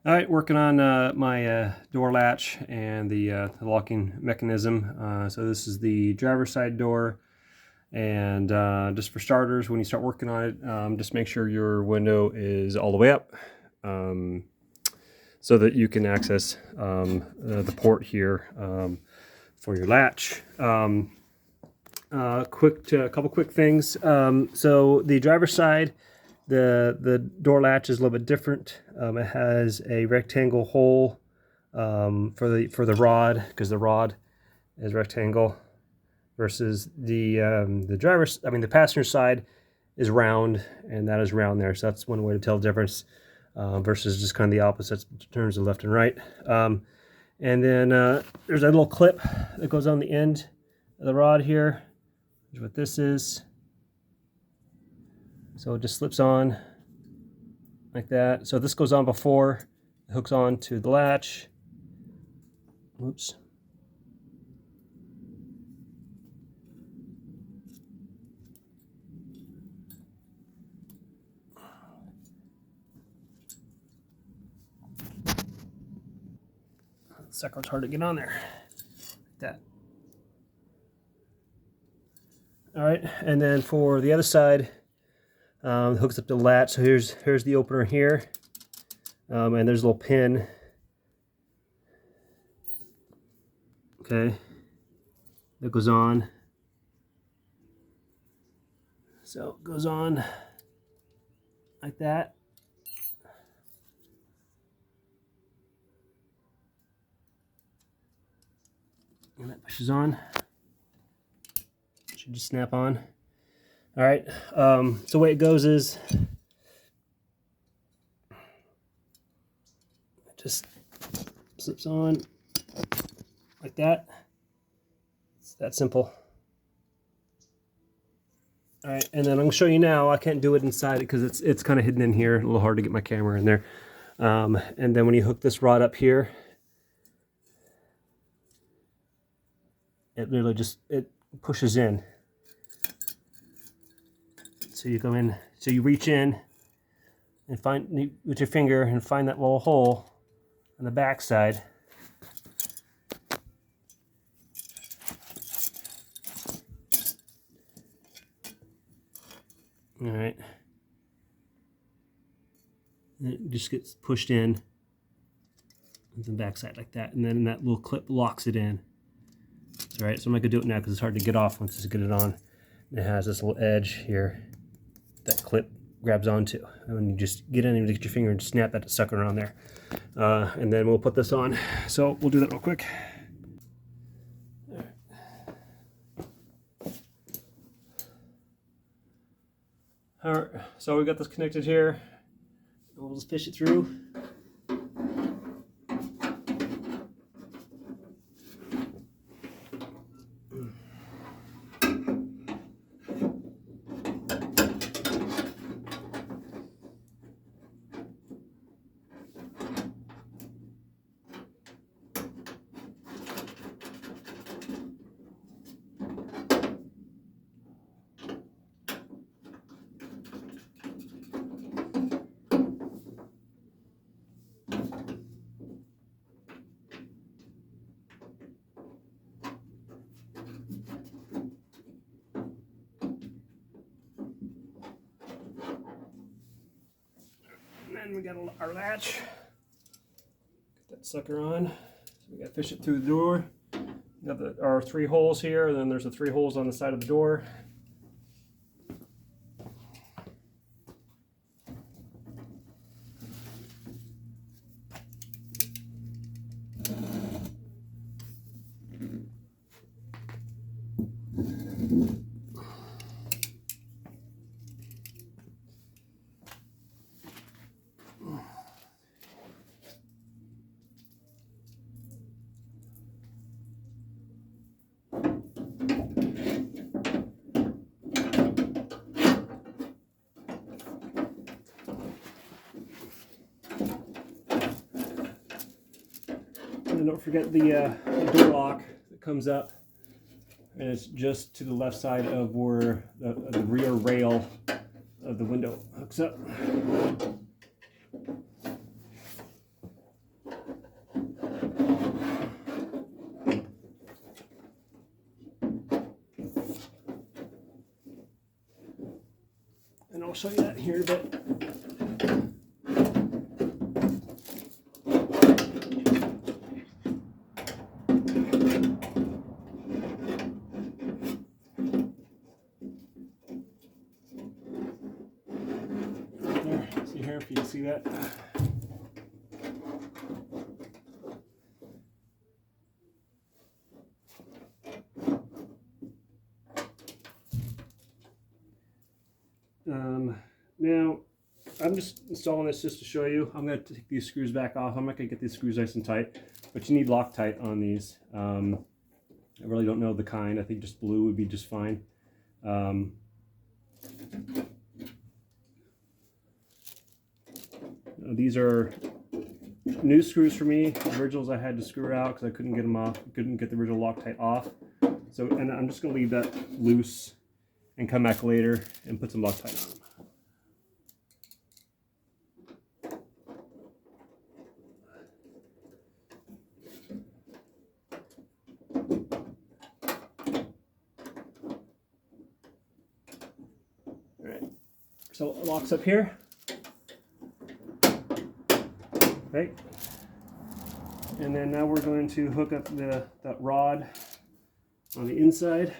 All right, working on my door latch and the locking mechanism. So this is the driver's side door, and just for starters, when you start working on it, just make sure your window is all the way up, so that you can access the port here for your latch. A couple quick things. So the driver's side, the door latch is a little bit different. It has a rectangle hole for the rod, because the rod is rectangle, versus the the passenger side is round, and that is round there. So that's one way to tell the difference, versus just kind of the opposites in terms of left and right. And then there's a little clip that goes on the end of the rod here. Here's what this is. So it just slips on like that. So this goes on before it hooks on to the latch. Oops. Sucker's hard to get on there. Like that. All right, and then for the other side, hooks up the latch. So here's the opener here, and there's a little pin. Okay, that goes on. So it goes on like that. And that pushes on. Should just snap on. All right. So the way it goes is it just slips on like that. It's that simple. All right, and then I'm gonna show you now. I can't do it inside it because it's kind of hidden in here. A little hard to get my camera in there. And then when you hook this rod up here, it literally just pushes in. So you go in, so you reach in and find with your finger and find that little hole on the back side. All right, and it just gets pushed in on the back side like that, and then that little clip locks it in. All right, so I'm not gonna do it now because it's hard to get off once you get it on. And it has this little edge here that clip grabs onto, and when you just get in and get your finger and snap that sucker on there, and then we'll put this on. So we'll do that real quick. All right, so we got this connected here. We'll just fish it through. And we got our latch. Get that sucker on. So we got to fish it through the door. We got our 3 holes here, and then there's the 3 holes on the side of the door. And don't forget the door lock that comes up, and it's just to the left side of where the rear rail of the window hooks up. I'll show you that here in a bit. There, see here if you can see that. Now, I'm just installing this just to show you. I'm going to take these screws back off. I'm not going to get these screws nice and tight, but you need Loctite on these. I really don't know the kind. I think just blue would be just fine. These are new screws for me. The originals I had to screw out because I couldn't get them off. Couldn't get the original Loctite off. So, and I'm just going to leave that loose and come back later and put some Loctite on them. All right, so it locks up here. Okay, and then now we're going to hook up that rod on the inside.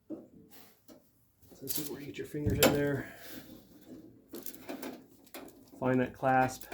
So this is where you get your fingers in there. Find that clasp.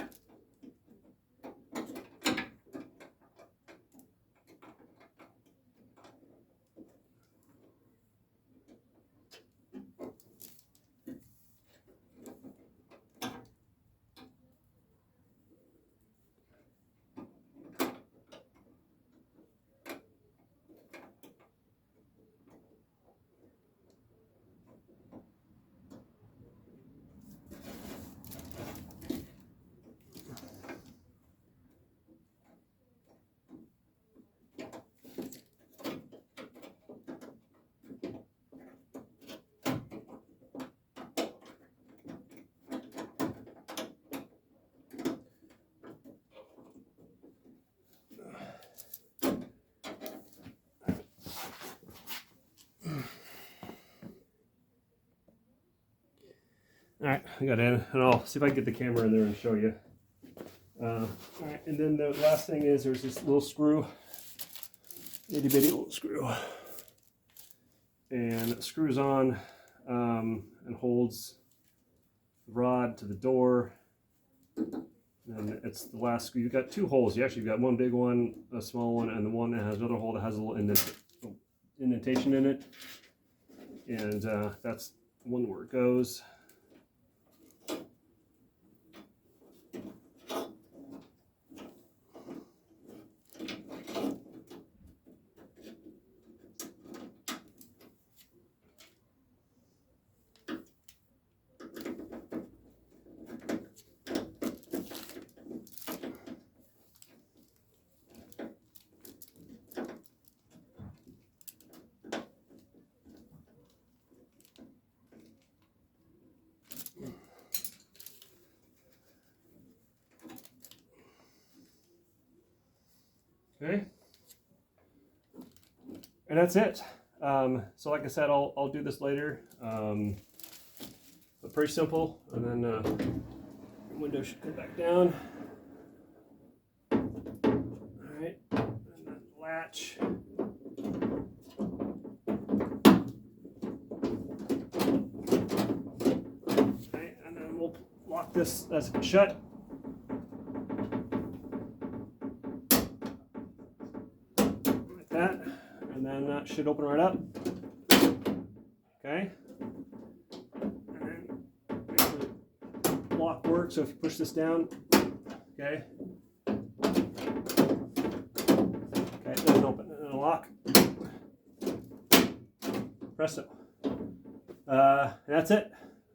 All right, I got in, and I'll see if I can get the camera in there and show you. All right, and then the last thing is there's this little screw, itty bitty little screw, and it screws on and holds the rod to the door. And it's the last screw. You've got two holes. You've got one big one, a small one, and the one that has another hole that has a little indentation in it. And that's one where it goes. Okay, and that's it. So like I said, I'll do this later, but pretty simple. And then the window should come back down. All right, and then latch. Okay, and then we'll lock this as shut. That, and then that should open right up. Okay, and then make sure the lock works. So if you push this down, okay, it doesn't open. And then lock. Presto. And that's it.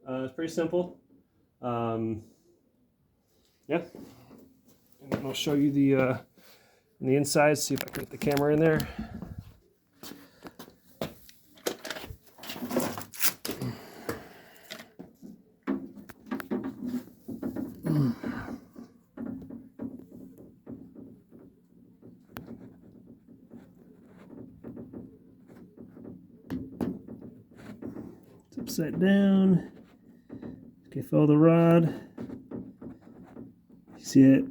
It's pretty simple. Yeah, and then I'll show you the on the inside. See if I can get the camera in there. upside down. Okay, follow the rod. You see it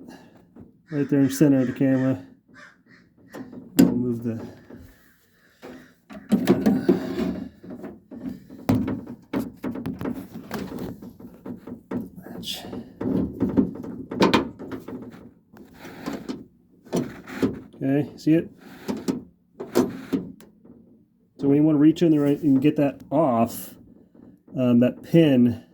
right there in the center of the camera. We'll move the latch. Okay, see it? So when you want to reach in there and get that off, that pin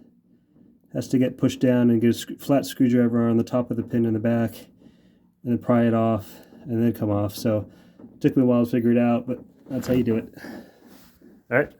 has to get pushed down and get a flat screwdriver on the top of the pin in the back, and then pry it off, and then come off. So it took me a while to figure it out, but that's how you do it. All right.